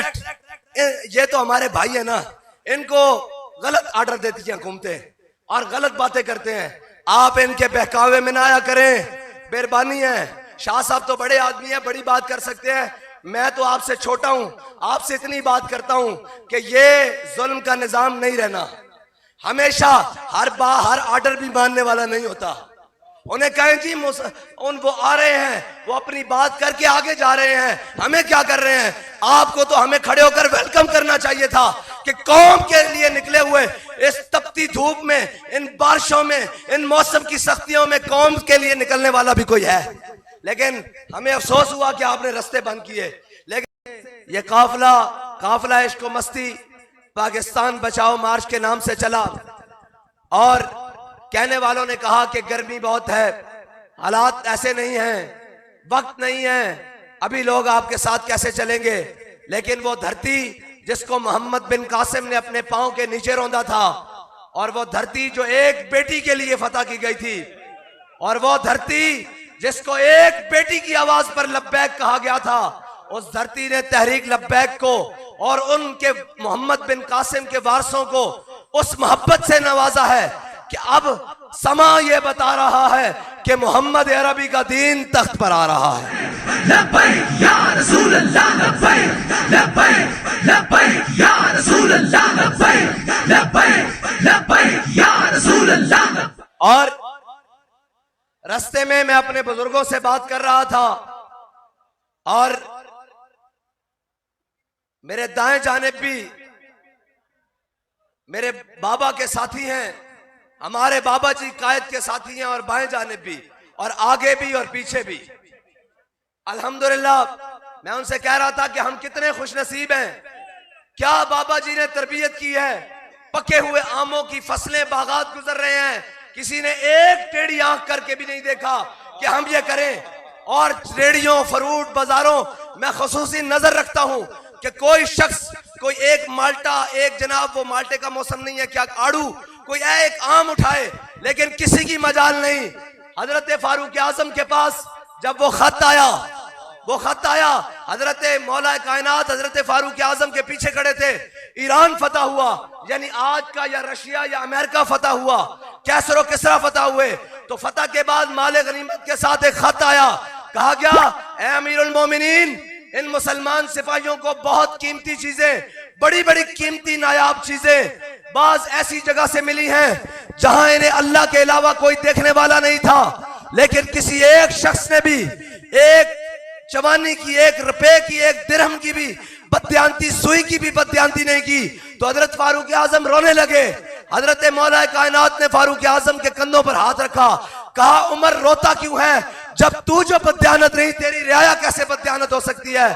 Direct ये तो हमारे भाई है ना, इनको गलत आर्डर देती हैं हुकूमतें और गलत बातें करते हैं। आप इनके बहकावे में ना आया करें, मेहरबानी है। शाह साहब तो बड़े आदमी हैं, बड़ी बात कर सकते हैं, मैं तो आपसे छोटा हूं, आपसे इतनी बात करता हूं कि ये जुल्म का निजाम नहीं रहना। हमेशा हर आर्डर भी मानने वाला नहीं होता। उन्हें कहें जी वो आ रहे हैं, वो अपनी बात करके आगे जा रहे हैं, हमें क्या कर रहे हैं? आपको तो हमें खड़े होकर वेलकम करना चाहिए था कि कौम के लिए निकले हुए इस तपती धूप में, इन बारिशों में, इन मौसम की सख्तियों में कौम के लिए निकलने वाला भी कोई है। लेकिन हमें अफसोस हुआ कि आपने रास्ते बंद किए। लेकिन ये काफिला इश्क व मस्ती पाकिस्तान बचाओ मार्च के नाम से चला और कहने वालों ने कहा कि गर्मी बहुत है, हालात ऐसे नहीं हैं, वक्त नहीं है, अभी लोग आपके साथ कैसे चलेंगे। लेकिन वो धरती जिसको मोहम्मद बिन कासिम ने अपने पांव के नीचे रौंदा था, और वो धरती जो एक बेटी के लिए फतह की गई थी, और वो धरती जिसको एक बेटी की आवाज पर लब्बैक कहा गया था, उस धरती ने तहरीक लब्बैक को और उनके मोहम्मद बिन कासिम के वारसों को उस मोहब्बत से नवाजा है कि अब समा ये बता रहा है कि मोहम्मद अरबी का दीन तख्त पर आ रहा है। लब्बैक या रसूल अल्लाह, लब्बैक लब्बैक लब्बैक या रसूल अल्लाह, लब्बैक लब्बैक लब्बैक या रसूल अल्लाह। और रास्ते में मैं अपने बुजुर्गों से बात कर रहा था और मेरे दाएं जानिब भी मेरे बाबा के साथी हैं, हमारे बाबा जी कायद के साथी हैं, और बाएं जानिब भी, और आगे भी और पीछे भी। अल्हम्दुलिल्लाह मैं उनसे कह रहा था कि हम कितने खुशनसीब हैं, क्या बाबा जी ने तरबियत की है। पके हुए आमों की फसलें बागात गुजर रहे हैं, किसी ने एक टेढ़ी आंख करके भी नहीं देखा कि हम ये करें। और रेडियों, फरूट, बाजारों मैं खुसूसी नजर रखता हूं कि कोई शख्स, कोई एक माल्टा, एक जनाब वो माल्टे का मौसम नहीं है, क्या आड़ू, कोई एक आम उठाए, लेकिन किसी की मजाल नहीं। हजरत फारूक आजम के पास जब वो खत आया, हजरत मौला कायनात हजरत फारूक आजम के पीछे खड़े थे। ईरान फतह हुआ, यानी आज का या रशिया या अमेरिका फतह हुआ, कैसर और किसरा फतह हुए, तो फतह के बाद माले गनीमत के साथ एक खत आया, कहा गया ए अमीरुल मोमिनीन, इन मुसलमान सिपाहियों को बहुत कीमती चीजें, बड़ी बड़ी कीमती नायाब चीजें बाज ऐसी जगह से मिली हैं जहां इन्हें अल्लाह के अलावा कोई देखने वाला नहीं था, लेकिन किसी एक शख्स ने भी एक चवानी की, एक रुपए की, एक दिरहम की भी बदयांती, सुई की भी बदयांती नहीं की। तो हजरत फारूक आजम रोने लगे। हजरत मौला कायनात ने फारूक आजम के कंधों पर हाथ रखा, कहा उमर रोता क्यों है, जब तू जो बदयानत नहीं, तेरी रियाया कैसे बदयानत हो सकती है।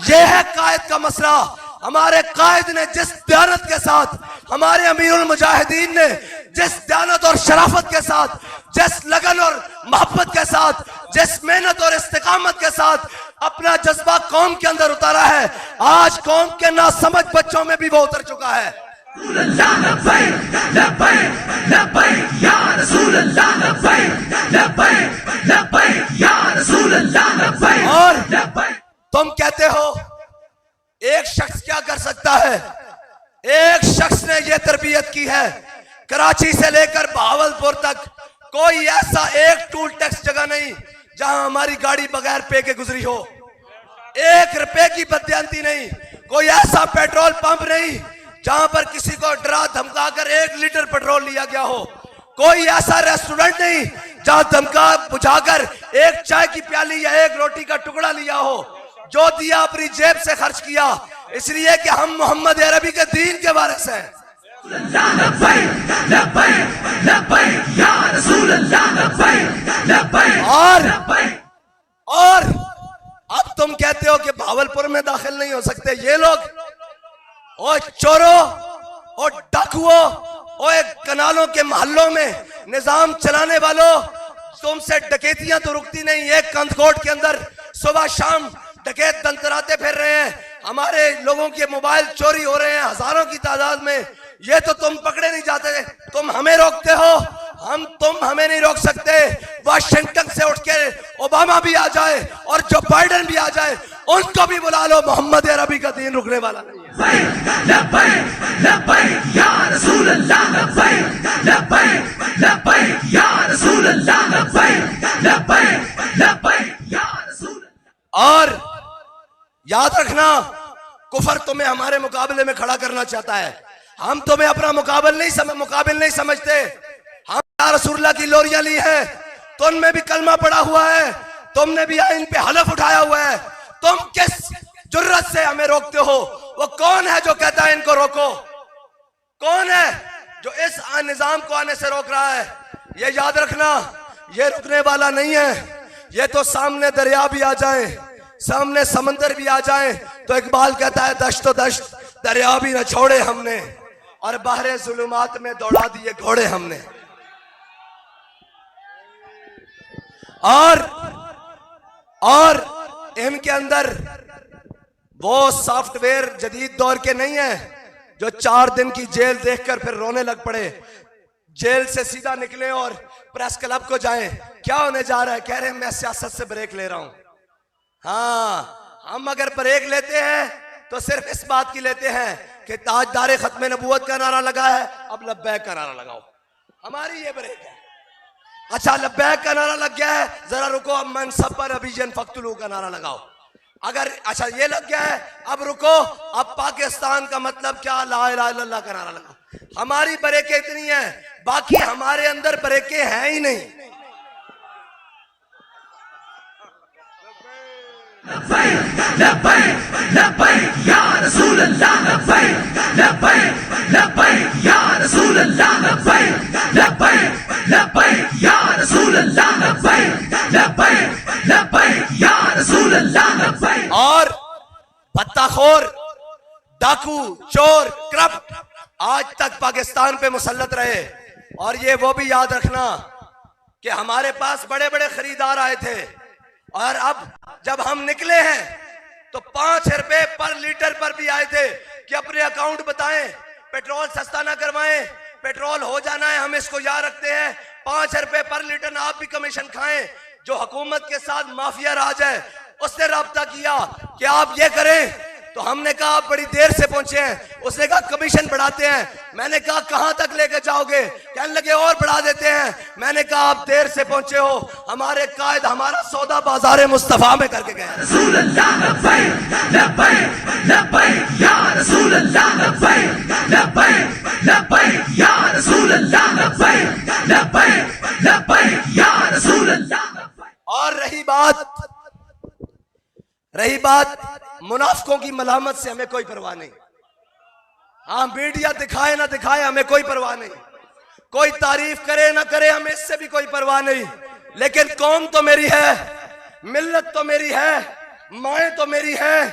यह है कायद का मसला। हमारे कायद ने जिस दयानत के साथ, हमारे अमीरुल मुजाहिदीन ने जिस दयानत और शराफत के साथ, जिस लगन और मोहब्बत के साथ, जिस मेहनत और इस्तिकामत के साथ अपना जज्बा कौम के अंदर उतारा है, आज कौम के नासमझ बच्चों में भी वो उतर चुका है। और तुम कहते हो एक शख्स क्या कर सकता है? एक शख्स ने यह तरबियत की है, कराची से लेकर बहावलपुर तक कोई ऐसा एक टूल टैक्स जगह नहीं जहां हमारी गाड़ी बगैर पे के गुजरी हो, एक रुपए की बदयांती नहीं, कोई ऐसा पेट्रोल पंप नहीं जहां पर किसी को डरा धमकाकर 1 लीटर पेट्रोल लिया गया हो, कोई ऐसा रेस्टोरेंट नहीं जहां धमका बुझाकर एक चाय की प्याली या एक रोटी का टुकड़ा लिया हो। जो दिया अपनी जेब से खर्च किया, इसलिए कि हम मोहम्मद अरबी के दीन के वारिस हैं। और अब तुम कहते हो कि भावलपुर में दाखिल नहीं हो सकते ये लोग। और चोरों और डाकुओं और कनालों के मोहल्लों में निजाम चलाने वालों, तुमसे डकैतियां तो रुकती नहीं। एक कंदकोट के अंदर सुबह शाम डकैत दंतराते फिर रहे हैं, हमारे लोगों के मोबाइल चोरी हो रहे हैं हजारों की तादाद में, ये तो तुम पकड़े नहीं जाते। तुम हमें रोकते हो, हम तुम हमें नहीं रोक सकते। वाशिंगटन से उठ के ओबामा भी आ जाए और जो बाइडेन भी आ जाए, उनको भी बुला लो, मोहम्मद अरबी का दीन रुकने वाला नहीं है। और याद रखना, कुफर तुम्हें हमारे मुकाबले में खड़ा करना चाहता है। हम तुम्हें अपना मुकाबिल नहीं समझते। हम या रसूलुल्लाह की लोरियां ली है, तुम में भी कलमा पड़ा हुआ है, तुमने भी इन पे हलफ उठाया हुआ है। तुम किस जुर्रत से हमें रोकते हो? वो कौन है जो कहता है इनको रोको? कौन है जो इस निजाम को आने से रोक रहा है? ये याद रखना, ये रुकने वाला नहीं है। ये तो सामने दरिया भी आ जाए, सामने समंदर भी आ जाए, तो इकबाल कहता है दश्त तो दश्त, दरिया भी न छोड़े हमने, और बहरे जुलुमात में दौड़ा दिए घोड़े हमने। और इनके अंदर वो सॉफ्टवेयर जदीद दौर के नहीं है जो 4 दिन की जेल देखकर फिर रोने लग पड़े। जेल से सीधा निकले और प्रेस क्लब को जाएं, क्या होने जा रहा है? कह रहे हैं मैं सियासत से ब्रेक ले रहा हूं। हाँ, हम अगर ब्रेक लेते हैं तो सिर्फ इस बात की लेते हैं कि ताजदार खत्म नबूवत का नारा लगा है, अब लब्बैक का नारा लगाओ। हमारी ये ब्रेक है। अच्छा, लब्बैक का नारा लग गया है, जरा रुको, अब मनसब पर अभिजन फक्तुलू का नारा लगाओ। अगर अच्छा ये लग गया है, अब रुको, अब पाकिस्तान का मतलब क्या, ला इलाहा इल्लल्लाह का नारा लगाओ। हमारी ब्रेकें इतनी है, बाकी हमारे अंदर ब्रेकें हैं ही नहीं। और पत्ताखोर, डाकू, चोर, करप्ट आज तक पाकिस्तान पे मुसल्लत रहे। और ये वो भी याद रखना कि हमारे पास बड़े बड़े खरीदार आए थे, और अब जब हम निकले हैं तो 5 रुपए पर लीटर पर भी आए थे कि अपने अकाउंट बताएं, पेट्रोल सस्ता ना करवाएं, पेट्रोल हो जाना है, हम इसको याद रखते हैं। 5 रुपए पर लीटर आप भी कमीशन खाएं। जो हुकूमत के साथ माफिया राज है, उसने राब्ता किया कि आप ये करें, तो हमने कहा आप बड़ी देर से पहुंचे हैं। उसने कहा कमीशन बढ़ाते हैं। मैंने कहा कहां तक लेकर जाओगे? कहने लगे और बढ़ा देते हैं। मैंने कहा आप देर से पहुंचे हो, हमारे कायद हमारा सौदा बाजार मुस्तफा में करके गए। और रही बात मुनाफिकों की मलामत से, हमें कोई परवाह नहीं। हाँ, मीडिया दिखाए ना दिखाए, हमें कोई परवाह नहीं। कोई तारीफ करे ना करे, हमें इससे भी कोई परवाह नहीं। लेकिन कौम तो मेरी है, मिल्लत तो मेरी है, माएँ तो मेरी है,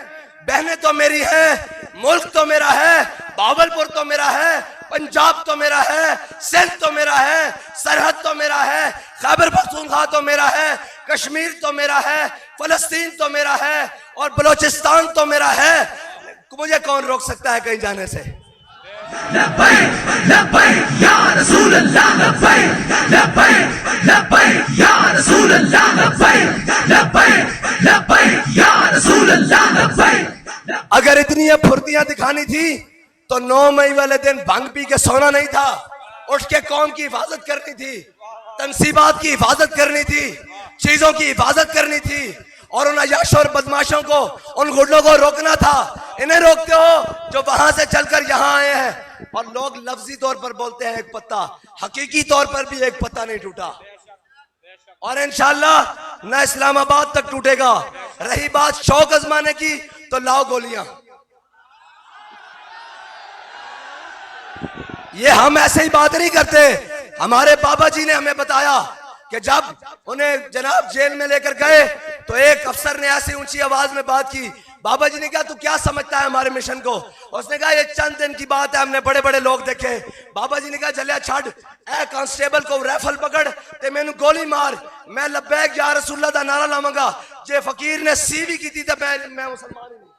बहनें तो मेरी है, मुल्क तो मेरा है, बावलपुर तो मेरा है, पंजाब तो मेरा है, सिंध तो मेरा है, सरहद तो मेरा है, खैबर पख्तूनख्वा तो मेरा है, कश्मीर तो मेरा है, फलस्तीन तो मेरा है, और बलोचिस्तान तो मेरा है। मुझे कौन रोक सकता है कहीं जाने से? अगर इतनी फुर्तियां दिखानी थी तो 9 मई वाले दिन भंग पी के सोना नहीं था, उठ के कौम की हिफाजत करनी थी, तनसीबात की हिफाजत करनी थी, चीजों की हिफाजत करनी थी, और उन अयाशों और बदमाशों को, उन गुंडों को रोकना था। इन्हें रोकते हो जो वहां से चलकर यहां आए हैं। और लोग लफ्जी तौर पर बोलते हैं एक पत्ता, हकीकी तौर पर भी एक पत्ता नहीं टूटा, और इंशाअल्लाह न इस्लामाबाद तक टूटेगा। रही बात शौक आजमाने की, तो लाओ गोलियां। ये हम ऐसे ही बात नहीं करते। हमारे बाबा जी ने हमें बताया कि जब उन्हें जनाब जेल में लेकर गए तो एक अफसर ने ऐसी ऊंची आवाज में बात की। बाबा जी ने कहा तू क्या समझता है हमारे मिशन को? उसने कहा ये चंद दिन की बात है, हमने बड़े बड़े लोग देखे। बाबा जी ने कहा जलिया छड़, ए कांस्टेबल को राइफल पकड़ ते मैनू गोली मार, मैं लब्बैक या रसूलुल्लाह दा नारा लावांगा। जे फकीर ने सी भी की थी तो मैं मुसलमान ही नहीं।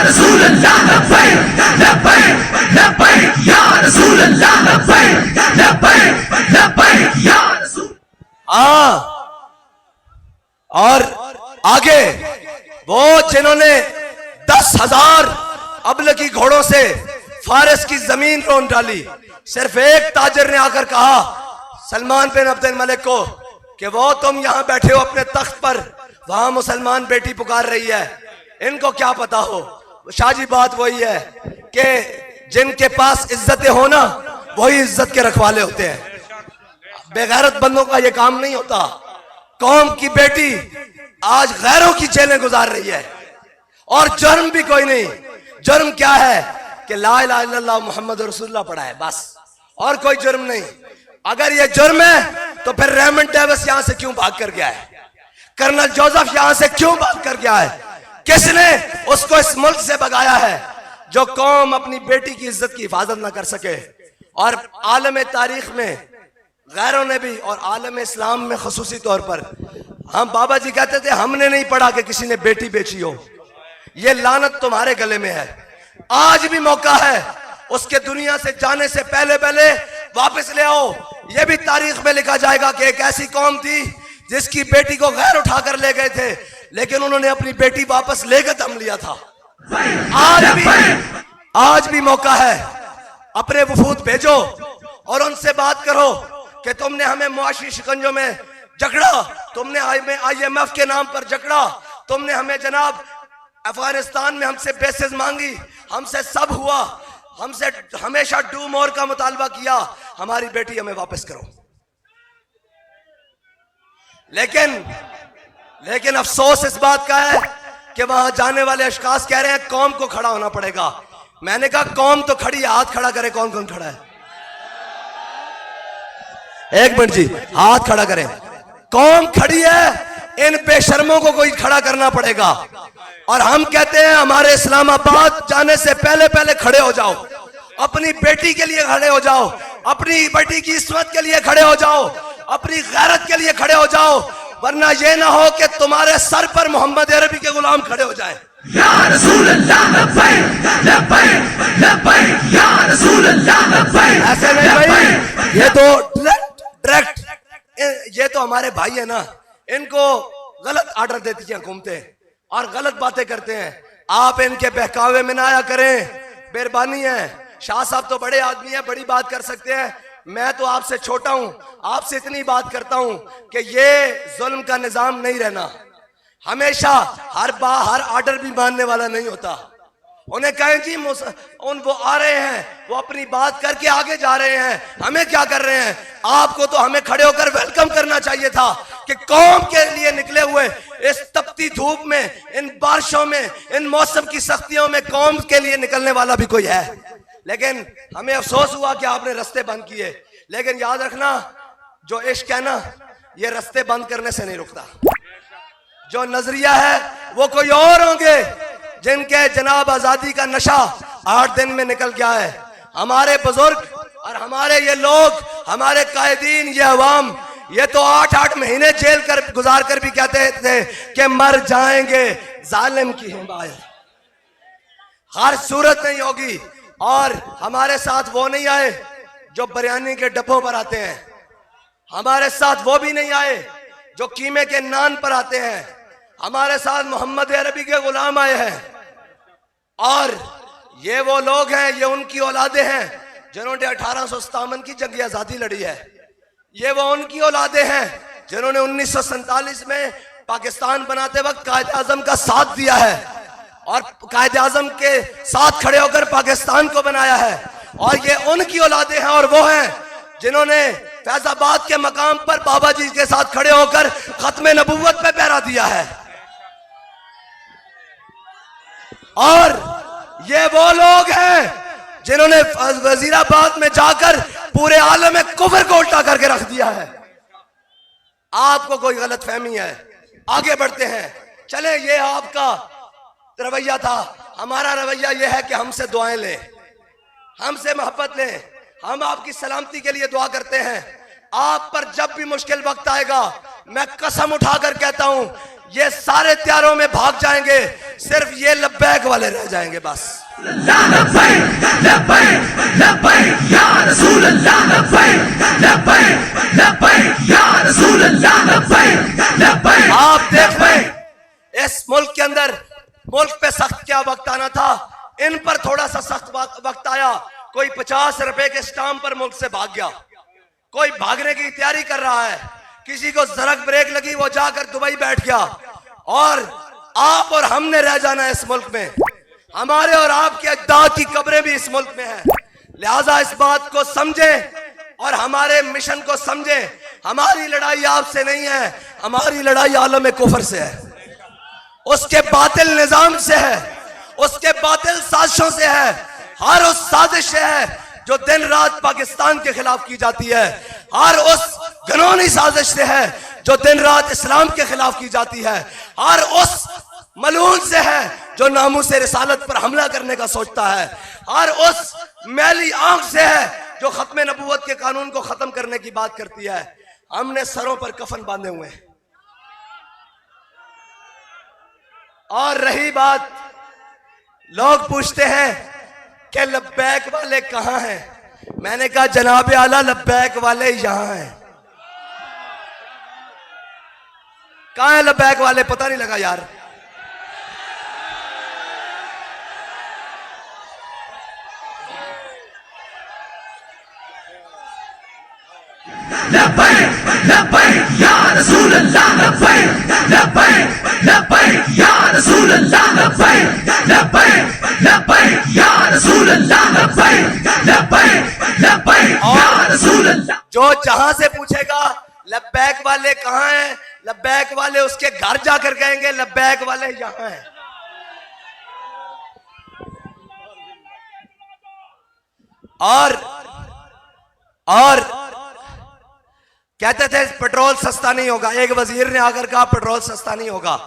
रसूल अल्लाह लब्बैक लब्बैक लब्बैक या रसूल अल्लाह लब्बैक लब्बैक लब्बैक या रसूल। और आगे वो जिन्होंने 10,000 अबलगी घोड़ों से फारस की जमीन रोन डाली, सिर्फ एक ताजिर ने आकर कहा सलमान बिन अब्दुल मलिक को कि वो तुम यहां बैठे हो अपने तख्त पर, वहां मुसलमान बेटी पुकार रही है, इनको क्या पता हो। शाहजी बात वही है कि जिनके पास इज्जतें हो ना वही इज्जत के रखवाले होते हैं, बेगैरत बंदों का ये काम नहीं होता। कौम की बेटी आज गैरों की जेलें गुजार रही है और जुर्म भी कोई नहीं। जुर्म क्या है कि ला इलाहा इल्लल्लाह मुहम्मद रसूलुल्लाह पढ़ा है बस, और कोई जुर्म नहीं। अगर ये जुर्म है तो फिर रेमंड डेविस यहां से क्यों भाग कर गया है, कर्नल जोसेफ यहां से क्यों भाग कर गया है, किसने उसको इस मुल्क से भगाया है। जो कौम अपनी बेटी की इज्जत की हिफाजत ना कर सके, और आलम तारीख में गैरों ने भी और आलम इस्लाम में खसूसी तौर पर, हम बाबा जी कहते थे हमने नहीं पढ़ा कि किसी ने बेटी बेची हो, ये लानत तुम्हारे गले में है। आज भी मौका है, उसके दुनिया से जाने से पहले पहले वापस ले आओ। ये भी तारीख में लिखा जाएगा कि एक ऐसी कौम थी जिसकी बेटी को गैर उठाकर ले गए थे, लेकिन उन्होंने अपनी बेटी वापस लेकर दम लिया था। आज भी मौका है, अपने वफूद भेजो और उनसे बात करो कि तुमने हमें मुआशी शिकंजों में जकड़ा, तुमने IMF के नाम पर जकड़ा, तुमने हमें जनाब अफगानिस्तान में हमसे बेसिस मांगी, हमसे सब हुआ, हमसे हमेशा डू मोर का मुतालबा किया, हमारी बेटी हमें वापस करो। लेकिन अफसोस इस बात का है कि वहां जाने वाले अशखास कह रहे हैं कौम को खड़ा होना पड़ेगा। मैंने कहा कौम तो खड़ी है, हाथ खड़ा करे, कौन कौन खड़ा है? एक मिनट जी, हाथ खड़ा करें। कौम खड़ी है, इन बेशर्मों को कोई खड़ा करना पड़ेगा। और हम कहते हैं हमारे इस्लामाबाद जाने से पहले पहले खड़े हो जाओ, अपनी बेटी के लिए खड़े हो जाओ, अपनी बेटी की इस्मत के लिए खड़े हो जाओ, अपनी गैरत के लिए खड़े हो जाओ, वरना यह ना हो कि तुम्हारे सर पर मोहम्मद अरबी के गुलाम खड़े हो जाएं। या रसूल अल्लाह लब्बैक लब्बैक लब्बैक या रसूल अल्लाह लब्बैक। ऐसे नहीं भाई, ये तो डायरेक्ट ये तो हमारे भाई है ना, इनको गलत आर्डर देती हैं हुकूमतें और गलत बातें करते हैं। आप इनके बहकावे में ना आया करें, मेहरबानी है। शाह साहब तो बड़े आदमी हैं, बड़ी बात कर सकते हैं, मैं तो आपसे छोटा हूं, आपसे इतनी बात करता हूं कि ये जुल्म का निजाम नहीं रहना। हमेशा हर आर्डर भी मानने वाला नहीं होता। उन्हें कहें जी वो आ रहे हैं, वो अपनी बात करके आगे जा रहे हैं, हमें क्या कर रहे हैं? आपको तो हमें खड़े होकर वेलकम करना चाहिए था कि कौम के लिए निकले हुए इस तपती धूप में, इन बारिशों में, इन मौसम की सख्तियों में कौम के लिए निकलने वाला भी कोई है। लेकिन हमें अफसोस हुआ कि आपने रास्ते बंद किए। लेकिन याद रखना, जो इश्क है ना, ये रास्ते बंद करने से नहीं रुकता। जो नजरिया है वो कोई और होंगे जिनके जनाब आजादी का नशा 8 दिन में निकल गया है। हमारे बुजुर्ग और हमारे ये लोग, हमारे कायदीन, ये अवाम, ये तो 8-8 महीने जेल कर गुजार कर भी कहते थे कि मर जाएंगे, जालिम की हिमायत हर सूरत नहीं होगी। और हमारे साथ वो नहीं आए जो बिरयानी के डब्बों पर आते हैं, हमारे साथ वो भी नहीं आए जो कीमे के नान पर आते हैं, हमारे साथ मोहम्मद अरबी के गुलाम आए हैं। और ये वो लोग हैं, ये उनकी औलादे हैं जिन्होंने 1857 की जंग आजादी लड़ी है। ये वो उनकी औलादे हैं जिन्होंने 1947 में पाकिस्तान बनाते वक्त कायद आजम का साथ दिया है और कायद आजम के साथ खड़े होकर पाकिस्तान को बनाया है। और ये उनकी औलादे हैं और वो हैं जिन्होंने फैजाबाद के मकाम पर बाबा जी के साथ खड़े होकर खत्मे नबूवत पे पहरा दिया है। और ये वो लोग हैं जिन्होंने वजीराबाद में जाकर पूरे आलम में कुफर को उल्टा करके रख दिया है। आपको कोई गलत फहमी है, आगे बढ़ते हैं, चले। ये आपका रवैया था, हमारा रवैया यह है कि हमसे दुआएं लें, हमसे मोहब्बत लें, हम आपकी सलामती के लिए दुआ करते हैं। आप पर जब भी मुश्किल वक्त आएगा, मैं कसम उठाकर कहता हूं ये सारे त्यारों में भाग जाएंगे, सिर्फ ये लब्बैक वाले रह जाएंगे बस। लब्बैक लब्बैक लब्बैक या रसूल अल्लाह, लब्बैक लब्बैक लब्बैक या रसूल अल्लाह, लब्बैक लब्बैक। आप देख रहे इस मुल्क के अंदर, मुल्क पे सख्त क्या वक्त आना था, इन पर थोड़ा सा सख्त वक्त आया। कोई 50 रुपए के स्टाम्प पर मुल्क से भाग गया, कोई भागने की तैयारी कर रहा है, किसी को जरक ब्रेक लगी वो जाकर दुबई बैठ गया, और आप और हमने रह जाना है इस मुल्क में। हमारे और आपके अजदाद की कब्रें भी इस मुल्क में हैं। लिहाजा इस बात को समझें और हमारे मिशन को समझें। हमारी लड़ाई आपसे नहीं है, हमारी लड़ाई आलम कुफर से है, उसके बातिल निजाम से है, उसके बातिल साजिशों से है। हर उस साजिश से है जो दिन रात पाकिस्तान के खिलाफ की जाती है, हर उस घिनौनी साजिश से है जो दिन रात इस्लाम के खिलाफ की जाती है, हर उस मलून से है जो नामूस रिसालत पर हमला करने का सोचता है, हर उस मैली आंख से है जो खत्म नबूवत के कानून को खत्म करने की बात करती है। हमने सरों पर कफन बांधे हुए हैं। और रही बात, लोग पूछते हैं कि लब्बैक वाले कहां हैं, मैंने कहा जनाब आला लब्बैक वाले यहां हैं। कहां है लब्बैक वाले, पता नहीं लगा यार। लब्बैक लब्बैक या रसूल अल्लाह, लब्बैक लब्बैक लब्बैक या रसूल अल्लाह, लब्बैक लब्बैक लब्बैक या रसूल अल्लाह, लब्बैक लब्बैक लब्बैक या रसूल अल्लाह। जो जहां से पूछेगा लब्बैक वाले कहां हैं, लब्बैक वाले उसके घर जाकर कहेंगे लब्बैक वाले यहां हैं। और कहते थे पेट्रोल सस्ता नहीं होगा, एक वजीर ने आकर कहा पेट्रोल सस्ता नहीं होगा।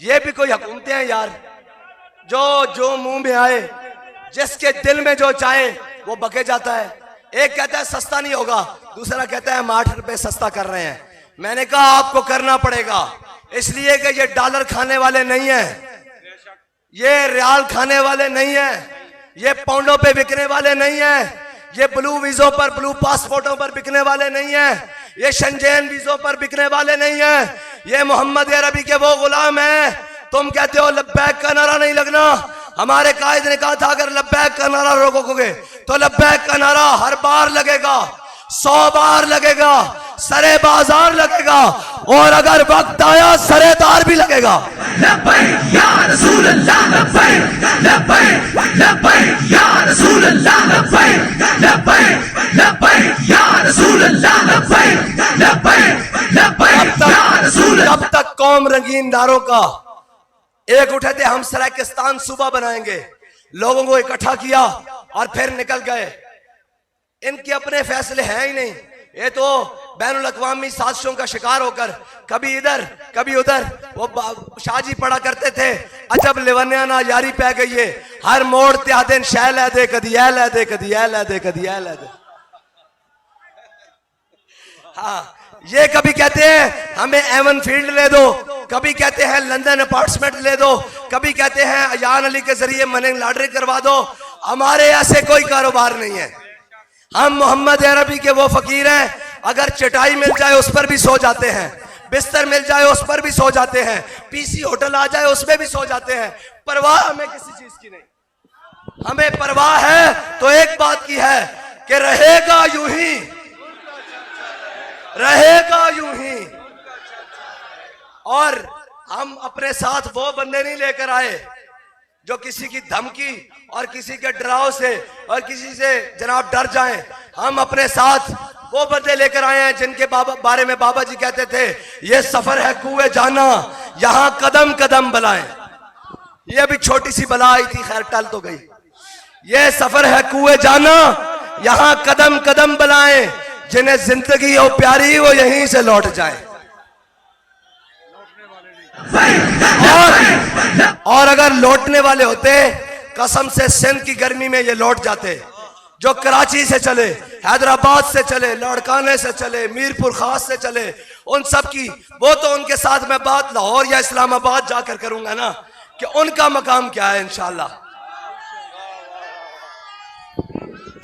ये भी कोई हुकूमतें हैं यार, जो मुंह में आए, जिसके दिल में जो चाहे वो बके जाता है। एक कहता है सस्ता नहीं होगा, दूसरा कहता है हम 8 रुपए सस्ता कर रहे हैं। मैंने कहा आपको करना पड़ेगा, इसलिए कि ये डॉलर खाने वाले नहीं है, ये रियाल खाने वाले नहीं है, ये पाउंडों पे बिकने वाले नहीं है, ये ब्लू वीजों पर, ब्लू पासपोर्टों पर बिकने वाले नहीं है, ये शंजेन वीजों पर बिकने वाले नहीं है, ये मोहम्मद अरबी के वो गुलाम हैं। तुम कहते हो लब्बैक का नारा नहीं लगना, हमारे कायद ने कहा था अगर लब्बैक का नारा रोकोगे तो लब्बैक का नारा हर बार लगेगा, 100 बार लगेगा, सरे बाजार लगेगा, और अगर वक्त आया सरेदार भी लगेगा। लब्बैक या रसूल अल्लाह, लब्बैक लब्बैक लब्बैक या रसूल अल्लाह, लब्बैक लब्बैक लब्बैक या रसूल अल्लाह, लब्बैक लब्बैक लब्बैक या रसूल अल्लाह। जब तक कौम रंगीन नारों का एक उठे थे, हम सरायकिस्तान सूबा बनाएंगे, लोगों को इकट्ठा किया और फिर निकल गए। इनके अपने फैसले हैं ही नहीं, ये तो बैनुल अक़वामी साजिशों का शिकार होकर कभी इधर कभी उधर, वो शाहजी पढ़ा करते थे अजब लिवन्या ना यारी पै गई है, हर मोड़ त्यादिन शह लै दे, कदी ऐ लै दे, कदी ऐ लै दे, कदी ऐ लै दे। हाँ, ये कभी कहते हैं हमें एवन फील्ड ले दो, कभी कहते हैं लंदन अपार्टमेंट ले दो, कभी कहते हैं अयान अली के जरिए मनी लॉन्ड्री करवा दो। हमारे ऐसे कोई कारोबार नहीं है, हम मोहम्मद अरबी के वो फकीर हैं, अगर चटाई मिल जाए उस पर भी सो जाते हैं, बिस्तर मिल जाए उस पर भी सो जाते हैं, पीसी होटल आ जाए उसमें भी सो जाते हैं। परवाह हमें किसी चीज की नहीं, हमें परवाह है तो एक बात की है कि रहेगा यूं ही, रहेगा यूं ही। और हम अपने साथ वो बंदे नहीं लेकर आए जो किसी की धमकी और किसी के डराव से और किसी से जनाब डर जाएं। हम अपने साथ वो बंदे लेकर आए हैं जिनके बारे में बाबा जी कहते थे ये सफर है कुएं जाना, यहां कदम कदम बलाएं। ये अभी छोटी सी बला आई थी, खैर टल तो गई। ये सफर है कुएं जाना, यहां कदम कदम बलाएं, जिन्हें जिंदगी हो प्यारी वो यहीं से लौट जाए। और अगर लौटने वाले होते कसम से सिंध की गर्मी में ये लौट जाते, जो कराची से चले, हैदराबाद से चले, लड़काने से चले, मीरपुर खास से चले, उन सब की वो तो उनके साथ मैं बात लाहौर या इस्लामाबाद जाकर करूंगा ना कि उनका मकाम क्या है इंशाल्लाह।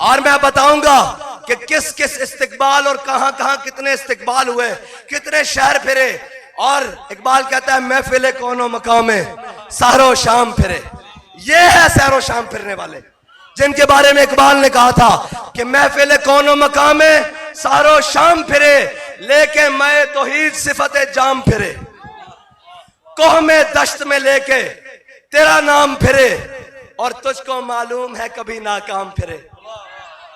और मैं बताऊंगा कि किस किस इस्तिकबाल और कहां कहां कितने इस्तिकबाल हुए, कितने शहर फिरे। और इकबाल कहता है महफिल कौनो मकामे सहरो शाम फिरे। ये है सहरो शाम फिरने वाले, जिनके बारे में इकबाल ने कहा था कि महफिल कौनो मकामे सहरो शाम फिरे, लेके मैं तौहीद सिफत जाम फिरे। कोह में दश्त में लेके तेरा नाम फिरे, और तुझको मालूम है कभी नाकाम फिरे।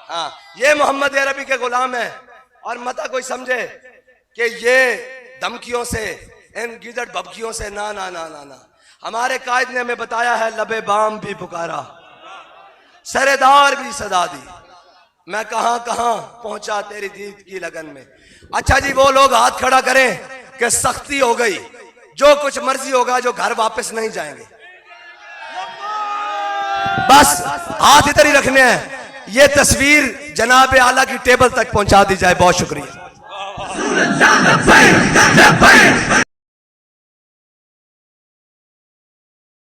हाँ, ये मोहम्मद अरबी के गुलाम है। और मता कोई समझे कि ये धमकियों से, इन गिदड़ बबकियों से, ना ना ना ना ना। हमारे कायद ने हमें बताया है, लबे बाम भी पुकारा, सरेदार भी सदा दी, मैं कहां कहां पहुंचा तेरी दीद की लगन में। अच्छा जी, वो लोग हाथ खड़ा करें कि सख्ती हो गई, जो कुछ मर्जी होगा, जो घर वापस नहीं जाएंगे। बस हाथ इधर ही रखने हैं। ये तस्वीर जनाब आला की टेबल तक पहुंचा दी जाए। बहुत शुक्रिया।